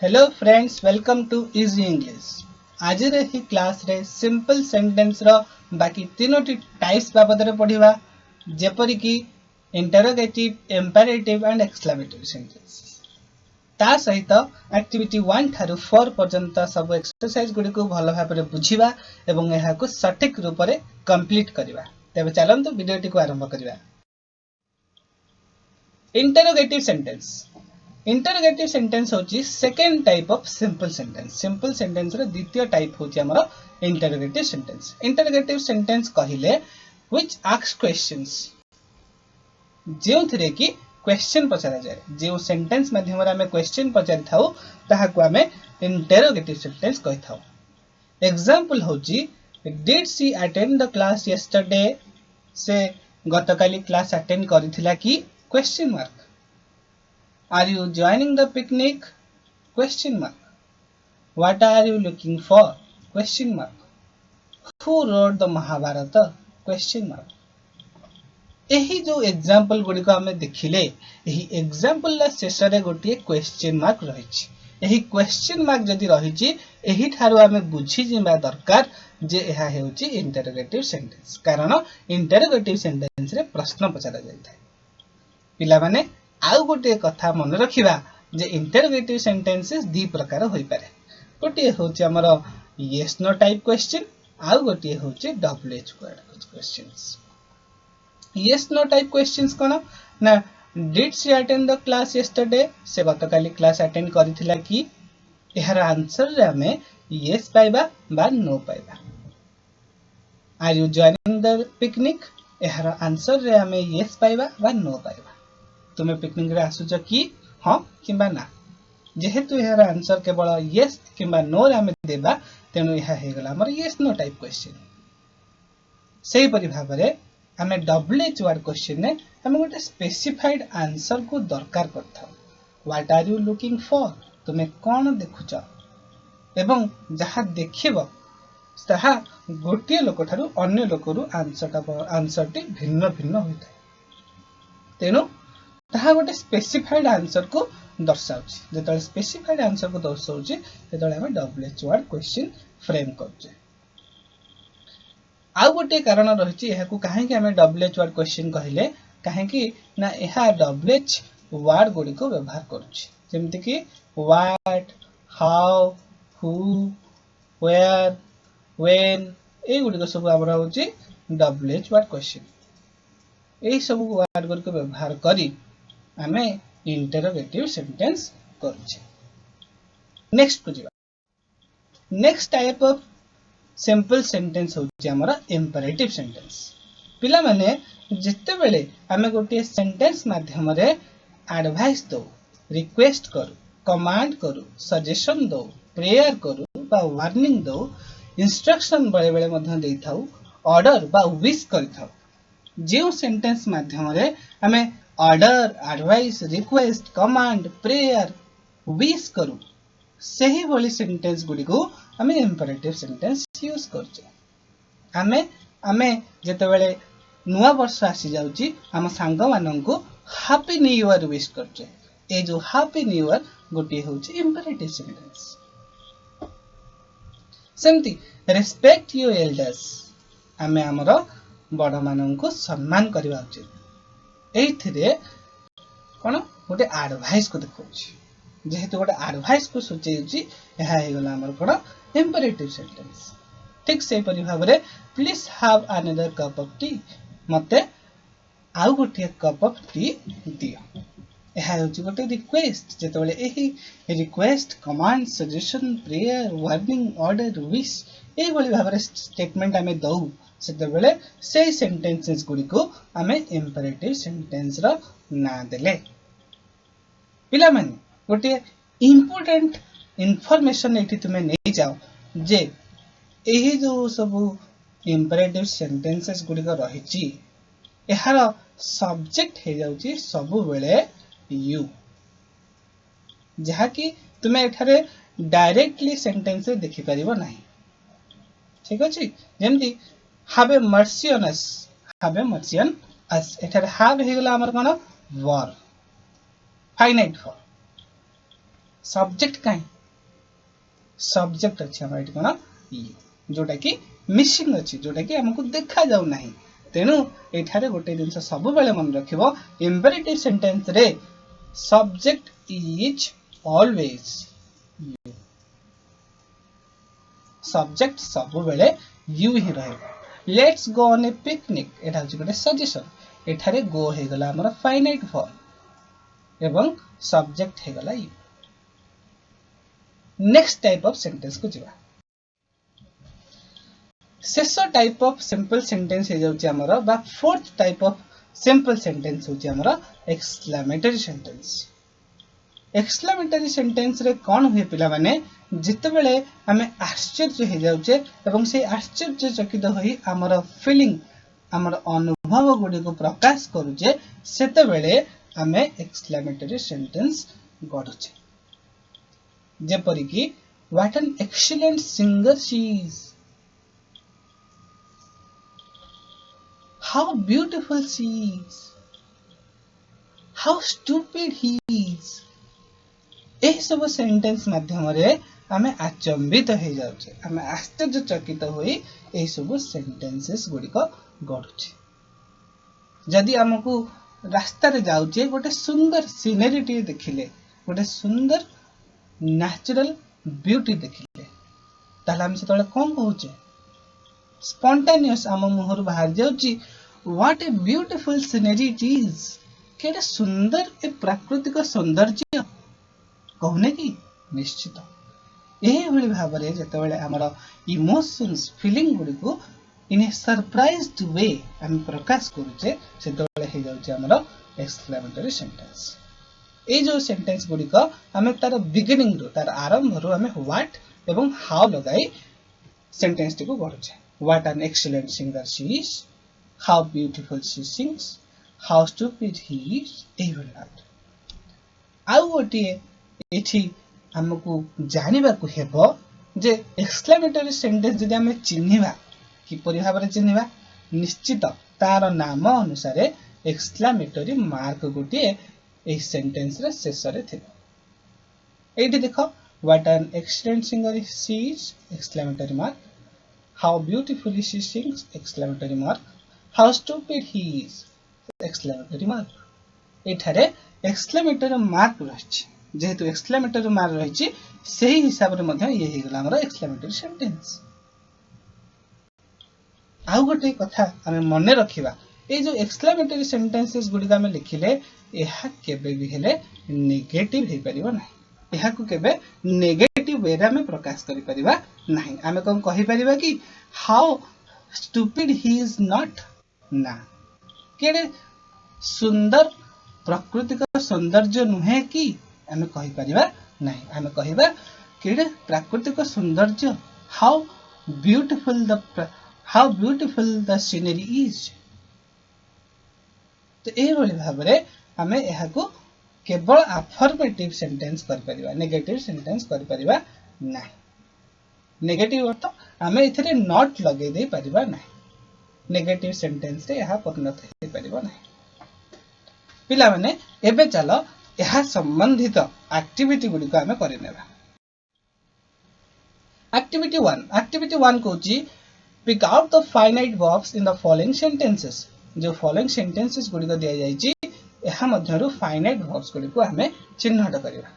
Hello friends, welcome to easy English. आज ही class रे सिंपल सेंटेंस रो बाकी तीनोटी टाइप्स बाबद रे पढ़िबा, जेपरि कि interrogative, imperative and exclamative sentence. ता सहित एक्टिविटी 1 थारु 4 पर्यंत सब एक्सरसाइज गुडी को भल भाबरे बुझिबा एवं एहा को सटीक रूप रे कंप्लीट करिबा। तबे चलंतु वीडियोटी को आरंभ करिबा। Interrogative sentence. इंटरोगेटिव सेंटेंस होची second type of simple sentence. Simple sentence रे द्वितीय टाइप होची हमरो इंटरोगेटिव सेंटेंस। इंटरोगेटिव सेंटेंस कहिले व्हिच आस्क क्वेश्चंस, जेउथरे कि क्वेश्चन पचरा जाय। जे सेंटेंस माध्यम रे हमें क्वेश्चन पचारि थाउ ताहा को हमें इंटरोगेटिव सेंटेंस कहि थाउ। एग्जांपल होची did she attend the class yesterday, से गतकाली क्लास अटेंड करिथिला कि question mark. Are you joining the picnic? Question mark. What are you looking for? Question mark. Who wrote the Mahabharata? Question mark. एही जो example गुडी को हमें देखिले, एही example ला शेष रे गोटिए क्वेश्चन मार्क रहिछि। एही क्वेश्चन मार्क जदि रहिछि, एही थारु हमें बुझी जिबा दरकार जे एहा हेउछि इंटरोगेटिव सेंटेंस, कारण इंटरोगेटिव सेंटेंस रे प्रश्न पचरा जायथाय। पिला माने आउ गोटे कथा मन रखिबा जे इंटरोगेटिव सेंटेंसेस दी प्रकार होई पारे। गोटे होछि हमर यस नो टाइप क्वेश्चन, आउ गोटे होछि WH word questions. Yes no type questions कोन ना, did she attend the class yesterday, से गतकाली क्लास अटेंड करिथिला कि, एहार आंसर रे हमें यस पाइबा बा नो पाइबा। Are you joining the picnic, एहार आंसर रे हमें यस पाइबा बा नो पाइबा। तुम्हें पिकनिक रे आसुच कि हाँ किंबा ना। जेहेतु यार आंसर केवल यस किंबा नो रे हमें देबा, तेनु यह हे गला हमर यस नो टाइप क्वेश्चन। सेही परि भाबरे हमें डब्ल्यूएच वर्ड क्वेश्चन ने हमें गोटे स्पेसिफाइड आंसर को दरकार करथाउ। What are you looking for, तुम्हें कोन देखुच, एवं जहा देखिबो ताहा गोटिए लोक थारु अन्य लोकरु आंसर टी भिन्न भिन्न होइथाय। तेनु ताहा गोटे स्पेसिफाइड आंसर को दर्शाउछि। जेतले स्पेसिफाइड आंसर को दर्शाउछि तेतले हम डब्ल्यूएच वर्ड क्वेश्चन फ्रेम करछे। आ गोटे कारण रहिछि एहा को काहे कि हमें डब्ल्यूएच वर्ड क्वेश्चन कहिले, काहे कि ना एहा डब्ल्यूएच वर्ड गुडी को व्यवहार करूछि। जेमति कि what, how, who, where, when, ए गुडी को सब हमरा होछि डब्ल्यूएच वर्ड क्वेश्चन। एही सब वर्ड गुडी को व्यवहार करी हमें इंटरोगेटिव सेंटेंस करछे। नेक्स्ट को जिबा। Next type of simple sentence होछि हमरा इंपेरेटिव सेंटेंस। पिला माने जत्ते बेले हमें गोटे सेंटेंस माध्यम रे एडवाइस दो, रिक्वेस्ट करू, कमांड करू, सजेशन दो, प्रेयर करू बा वार्निंग दो, इंस्ट्रक्शन बेले बेले मध्य देई थाउ, ऑर्डर बा विश करि थाउ। जे सेंटेंस माध्यम रे हमें order, advice, request, command, prayer, wish करू, सही भली सेंटेंस गुडी को हमें इंपेरेटिव सेंटेंस यूज करछे। हमें जते बेले नुवा वर्ष आसी जाउची, हम संग मानन को हैप्पी न्यू ईयर विश करछे। ए जो हैप्पी न्यू ईयर गोटी होची इंपेरेटिव सेंटेंस। सेमती रेस्पेक्ट योर एल्डर्स, हमें हमरो बड़ मानन को सम्मान करबा उचित। एथिरे कोन गोटे एडवाइस को देखौछि। जेहेतु गोटे एडवाइस को सोचेउछि, एहा हे गला हमर कोन इंपेरेटिव सेंटेंस। ठीक से परि भाबरे please have another cup of tea, मते आउ गोटे कप ऑफ टी दियो। एहा होछि गोटे रिक्वेस्ट। जेते बेले एही request, command, suggestion, prayer, warning, order, wish ए भली भाबरे स्टेटमेंट हमें दउ, सेते बेले सेही सेंटेंसेस गुडी को हमें इंपेरेटिव सेंटेंस रो ना देले। पिला माने गोटे इंपोर्टेंट इंफॉर्मेशन एठी तुमे नै जाओ जे एही जो सब इंपेरेटिव सेंटेंसेस गुडी को रहिछि, एहार सब्जेक्ट हे जाउछि सब बेले यू, जहा कि तुमे एठारे डायरेक्टली सेंटेंस देखि परिबो नाही। ठीक अछि, जेमति have a mercy on us, have a mercy on us, एठारे have हे गला हमर कोन वर्ब, फाइनाइट फॉर्म। सब्जेक्ट काई सब्जेक्ट अछि हमर एठी कोन यू जोटा कि मिसिंग अछि जोटा कि हमकु देखा जाउ नाही तेनु एठारे गोटे दिन सब बेले मन रखिबो इंपेरेटिव सेंटेंस रे subject is always you subject सब बेले यू ही रहे let's go on A picnic एटा अछि गोटे सजेशन एठारे गो हे गला हमर फाइनाइट फॉर्म एवं सब्जेक्ट हे गला you next type of sentence को जिवा शेष टाइप ऑफ सिंपल सेंटेंस हे जाउची हमर बा fourth type of simple sentence होची हमर एक्सक्लेमेटरी सेंटेंस एक्सक्लेमेटरी सेंटेंस रे कोन हुए पिला माने जिते बेले हमें आश्चर्य हे जाउचे एवं से आश्चर्य चकित होई हमर फीलिंग हमर अनुभव गुडी को प्रकाश करूचे सेते बेले हमें एक्सक्लेमेटरी सेंटेंस गढुचे जेपरि कि what an excellent singer she is How beautiful she is. How stupid he is. एही सब सेंटेंस माध्यम रे हमें अचंबित हो जाउछे हमें आश्चर्यचकित होई एही सब सेंटेंसेस गुडी को गढुछे जदि हमकु रास्ता रे जाउछे गोटे सुंदर सीनरी टी देखिले गोटे सुंदर नेचुरल ब्यूटी देखिले ताला हम सेतले कोन कहूचे स्पॉन्टेनियस आम मुहर बाहर जाउची what a beautiful scenery it is केडे सुंदर ए प्राकृतिक सौंदर्य कहने की निश्चित एही भली भाबरे जेतेबेले हमर इमोशंस फीलिंग गुडी को इन ए सरप्राइज्ड वे हम प्रकाश करूचे सेतेबेले हे जाउची हमर एक्सक्लेमेटरी सेंटेंस ए जो सेंटेंस गुडी को हमें तार बिगिनिंग रो तार आरंभ रो हमें व्हाट एवं हाउ लगाई सेंटेंस टी को गढुचे What an excellent singer she is. How beautiful she sings. How stupid he is. Even that. आउ गोटे एठी हमकु जानिबा को हेबो जे एक्सक्लेमेटरी सेंटेंस जदि हमें चिन्हिबा कि परि भाबरे चिन्हिबा निश्चित तार नाम अनुसार एक्सक्लेमेटरी मार्क गोटे ए सेंटेंस रे शेष रे थिबो एठी देखो what an excellent singer she is exclamatory mark How beautifully she sings! Exclamatory mark. How stupid he is! Exclamatory mark. एठारे exclamatory mark रहिछि जेहेतु exclamatory mark रहिछि सेही हिसाब रे मध्य ये हेगला हमर exclamatory sentence आउ गोटे कथा हमें मने रखिबा ए जो exclamatory sentences गुडी का हमें लिखिले एहा केबे भी हेले नेगेटिव हे परिबो नै एहा को केबे नेगेटिव वे रे हमें प्रकाश करि परिबा नहीं आमे कोन कहि परिबा कि how stupid he is not ना केडे सुंदर प्राकृतिक सौंदर्य नुहे कि आमे कहि परिबा नहीं आमे कहिबा केडे प्राकृतिक सौंदर्य how beautiful the scenery is तो ए भली भाबरे हमें एहा को केवल अफर्मेटिव सेंटेंस कर परिबा नेगेटिव सेंटेंस कर परिबा नाही नेगेटिव अर्थ हमें इथरे नॉट लगे दे परिबा नाही नेगेटिव सेंटेंस रे यहा परिणत हे परिबा नाही पिला माने एबे चलो यहा संबंधित एक्टिविटी गुडी को हमें करि नेबा एक्टिविटी 1 कोची pick out the finite verbs in the following sentences जो फॉलोइंग सेंटेंसेस गुडी को दिया जाई छी एहा मध्यरु फाइनाइट वर्ब्स गुडी को हमें चिन्हट करिबा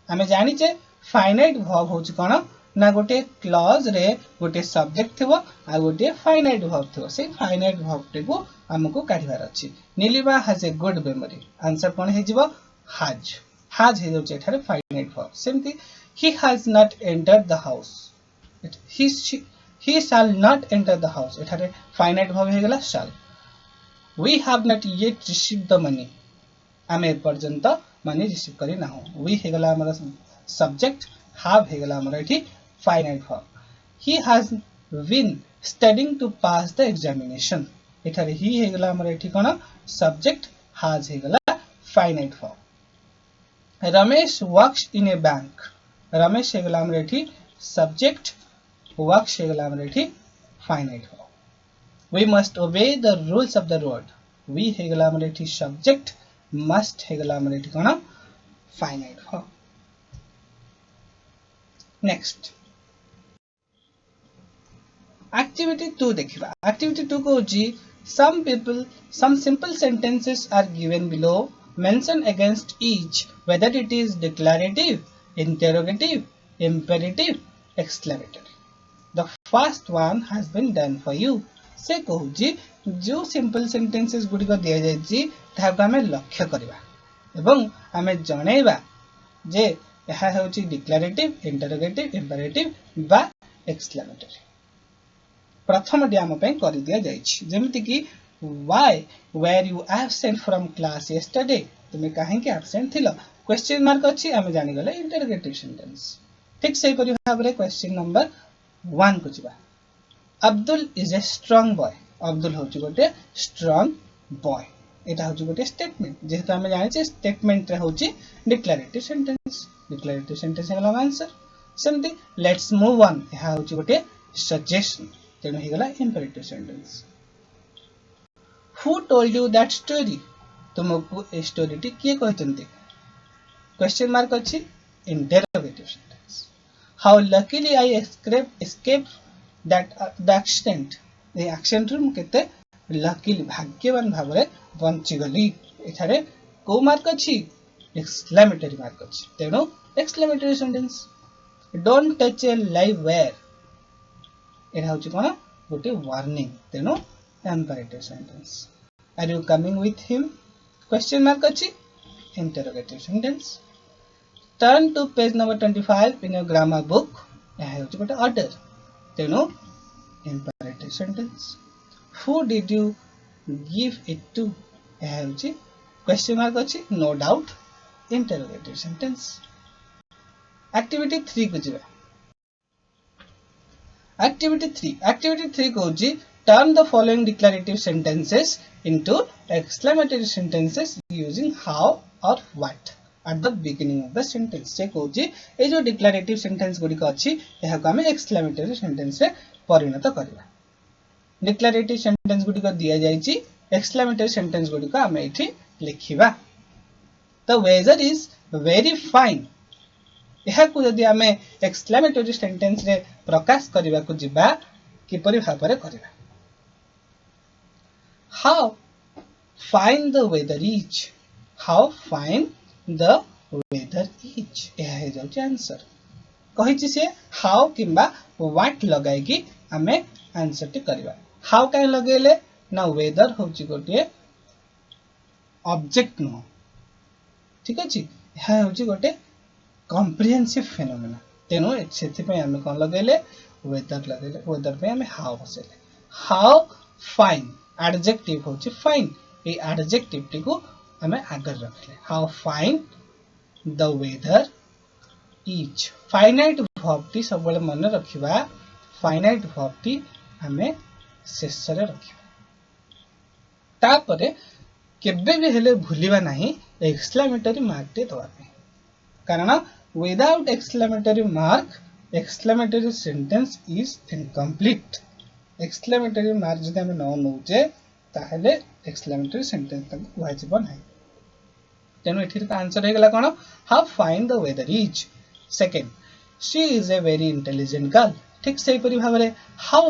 हमें जानि जे फाइनाइट वर्ब होची कोन ना गोटे क्लॉज रे गोटे सब्जेक्ट थिबो आ गोटे फाइनाइट वर्ब थिबो से फाइनाइट वर्ब टे को हमको काढिबार अछि Nilima has a good memory answer कोन हे जिवो हैज हे जोचे एठारे फाइनाइट वर्ब सेमति he has not entered the house he shall not enter the house एठारे फाइनाइट वर्ब हे गेला shall we have not yet received the money आमे पर्यंत मनी रिसीव करी ना हो we हे गेला हमर सब्जेक्ट have हे गेला हमर एठी finite verb he has been studying to pass the examination एठारे he हे गेला हमर एठी कोन सब्जेक्ट has हे गेला finite verb Ramesh works in a bank Ramesh हे गेला हमर एठी सब्जेक्ट वर्क्स हे गेला हमर एठी finite verb we must obey the rules of the road we हे गेला हमर एठी सब्जेक्ट must हे गेला हमर एठी कोन फाइनाइट वर्ब नेक्स्ट एक्टिविटी 2 देखिबा एक्टिविटी 2 कहूची some simple sentences are given below mention against each whether it is declarative interrogative imperative exclamatory the first one has been done for you से कहूची जो simple sentences गुडी को दिया जायछि ताहाको हमें लक्ष्य करबा एवं हमें जणैबा जे यहा होची डिक्लेरेटिव इंटरोगेटिव इंपेरेटिव बा एक्सक्लेमेटरी प्रथम डी आम पे कर दिया जायछि जेमिति कि why were you absent from class yesterday तुमे काहे कि एब्सेंट थिलो क्वेश्चन मार्क अछि आमे जानि गले इंटरोगेटिव सेंटेंस ठीक सेहि परि भाबरे क्वेश्चन नंबर 1 को जिबा Abdul is a strong boy Abdul होची गोटे स्ट्रांग बॉय एटा होची गोटे स्टेटमेंट जेहेतु आमे जानि छै स्टेटमेंट रे होची डिक्लेरेटिव सेंटेंस हला आंसर सेमति लेट्स मूव ऑन एहा होची गोटे सजेशन तेणु ही गला imperative sentence who told you that story तुमको ए स्टोरी टी किए कहतंते क्वेश्चन मार्क अछि interrogative sentence how luckily I escaped that the accident A accident रू केते लकीली भाग्यवान भाबरे बंची गली एठारे को मार्क अछि एक्सक्लेमेटरी मार्क अछि तेणु exclamatory sentence don't touch a live wire एटा होची कोन गोटे वार्निंग तेनो imperative sentence are you coming with him question mark अछि interrogative sentence turn to page number 25 in your grammar book एहा होची गोटे ऑर्डर तेनो imperative sentence who did you give it to एहा होची क्वेश्चन मार्क अछि no doubt interrogative sentence activity 3 को जिबा Activity 3 कहूची turn the following declarative sentences into exclamatory sentences using how or what at the beginning of the sentence से कहूची ए जो declarative sentence गुडी को अछि एहा को हमें exclamatory sentence रे परिणत करबा declarative sentence गुडी को दिया जायछि exclamatory sentence गुडी को हमें एठी लिखिबा the weather is very fine एहा को यदि हमें एक्सक्लेमेटरी सेंटेंस रे प्रकाश करबा को जिबा कि परि भाबरे करबा how fine the weather is how fine the weather is एहा हे जाउची आंसर कहिछि से हाउ किबा व्हाट लगाई कि हमें आंसर टी करबा हाउ काहे लगेले ना वेदर होची गोटे ऑब्जेक्ट न ठीक अछि एहा होची गोटे comprehensive phenomena तेनो सेति पे हमें कोन लगेले वेदर लगेले वेदर पे हमें हाउ बसेले हाउ फाइन एडजेक्टिव होची फाइन ए एडजेक्टिव टी को हमें आगर रखले how fine the weather is finite verb टी सब बेले मन रखिबा फाइनाइट वर्ब टी हमें शेष रे रखिबा तापरे केबे भी हेले भूलिबा नाही एक्सक्लेमेटरी मार्क टी दवा कारण without exclamatory mark exclamatory sentence is incomplete exclamatory mark जदि हम न नउचे ताहेले exclamatory sentence तक कुहा जिवो नाही तेनो एठिर का आंसर हे गला कोन how fine the weather is second she is a very intelligent girl ठीक सेही परि भाबरे how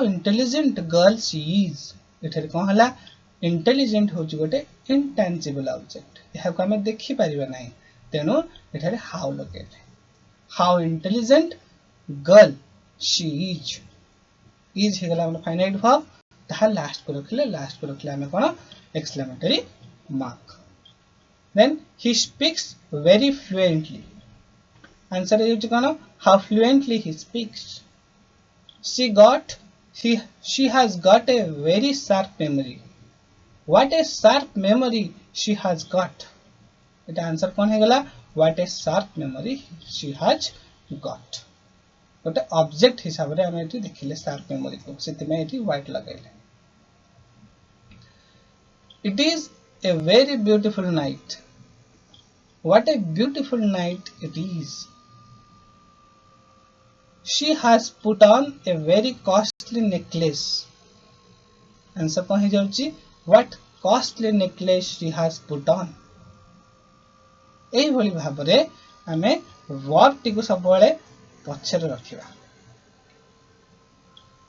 intelligent girl she is एठिर कोन हला इंटेलिजेंट होची गोटे इंटेंजिबल ऑब्जेक्ट एहा को हमें देखि परिबा नाही तेनो एठारे हाउ लगेले how intelligent girl she is हे गला हम फाइनाइट वर्ब ता लास्ट को रखले हमें कोन exclamatory mark then he speaks very fluently answer is कोन how fluently he speaks she has got a very sharp memory what a sharp memory she has got it answer कौन है गला what a sharp memory she has got गोटे object हिसाब रे हम एठी देखिले sharp memory को सेति में एठी white लगाइले it is a very beautiful night what a beautiful night it is she has put on a very costly necklace answer कौन है जाउची what costly necklace she has put on एही भली भाबरे आमे वर्ब टी को सब बेले पछरे रखिबा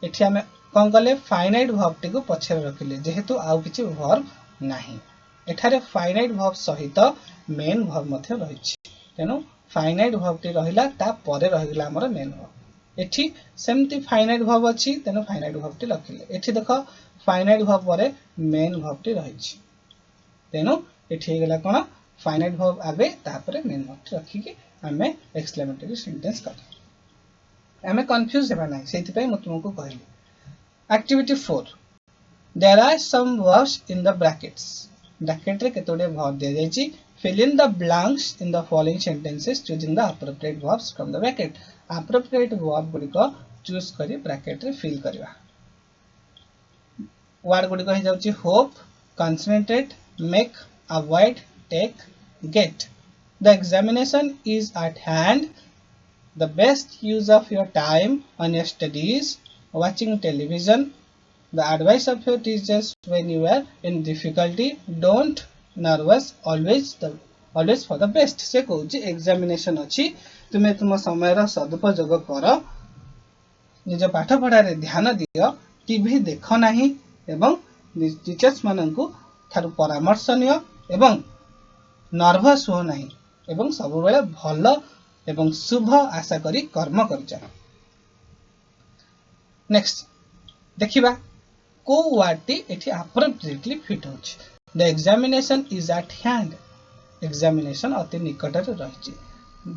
एठी आमे कोन कले फाइनाइट वर्ब टी को पछरे रखिले जेहेतु आउ किछि वर्ब नाही एठारे फाइनाइट वर्ब सहित मेन वर्ब मध्ये रहिछि तेनु फाइनाइट वर्ब टी रहिला ता परे रहिला हमर मेन वर्ब एठी सेमती फाइनाइट वर्ब अछि तेनु फाइनाइट वर्ब टी रखिले एठी देखो फाइनाइट वर्ब परे मेन वर्ब टी रहिछि तेनु एठी गेला कोन फाइनाइट वर्ब आगे तापरे मेन वर्ब टी रखि के हमें एक्सक्लेमेटरी सेंटेंस कर हमें कंफ्यूज हेबा नै सेति पय म तुमको कहली activity 4 there are some verbs in the brackets bracket रे केतोडे वर्ब दे जायछि fill in the blanks in the following sentences choosing the appropriate verbs from the bracket appropriate verb गुडी को चूज करी ब्रैकेट रे फिल करबा वर्ड गुडी को हे जाउछि hope concentrate make avoid take get the examination is at hand the best use of your time on your studies watching television the advice of your teachers when you are in difficulty don't nervous always for the best से कहउछि examination अछि तुमे तुम समय रा सदुपयोग कर निज पाठ पढ़ा रे ध्यान दियो टीवी देखो नाही एवं टीचर्स माननकु थारु परामर्श नियो एवं नर्वस हो नाही एवं सब बेले भलो एवं शुभ आशा करी कर्म करजा नेक्स्ट देखिबा को वाटी एठी अप्रोप्रिएटली फिट होछि the examination is at hand examination अति निकट रे रहिछि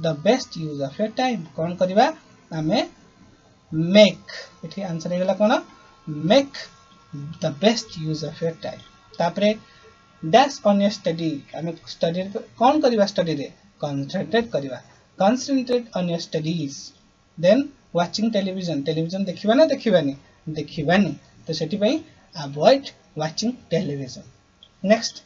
the best use of your time कोन करबा हमें मेक एठी आंसर हेला कोन make the best use of your time तापरे डैश ऑन योर स्टडी हमें स्टडी कोन करबा स्टडी रे concentrate on your studies then watching television देखिबा ना देखिबानी तो सेठी पई avoid watching television next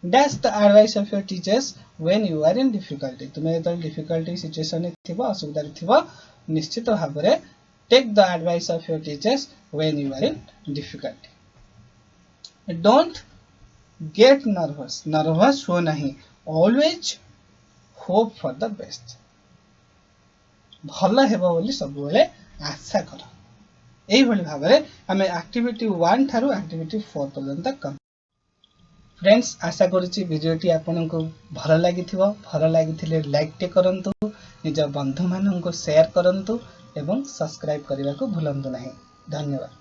dash the advice of your teachers when you are in difficulty तुमे तो difficulty situation में थिबो असुविधा थिबो निश्चित भाबरे take the advice of your teachers when you are in difficulty don't get nervous हो नहीं always hope for the best भलो हेबो बोली सब बेले आशा कर एई भली भाबरे हमें एक्टिविटी 1 थारु एक्टिविटी 4 पर्यंत कम फ्रेंड्स आशा करूची वीडियोटी आपनको भलो लागिथिले लाइक टे करंतु निज बंधु माननको शेयर करंतु एवं सब्सक्राइब करबा को भूलंतु नाही धन्यवाद।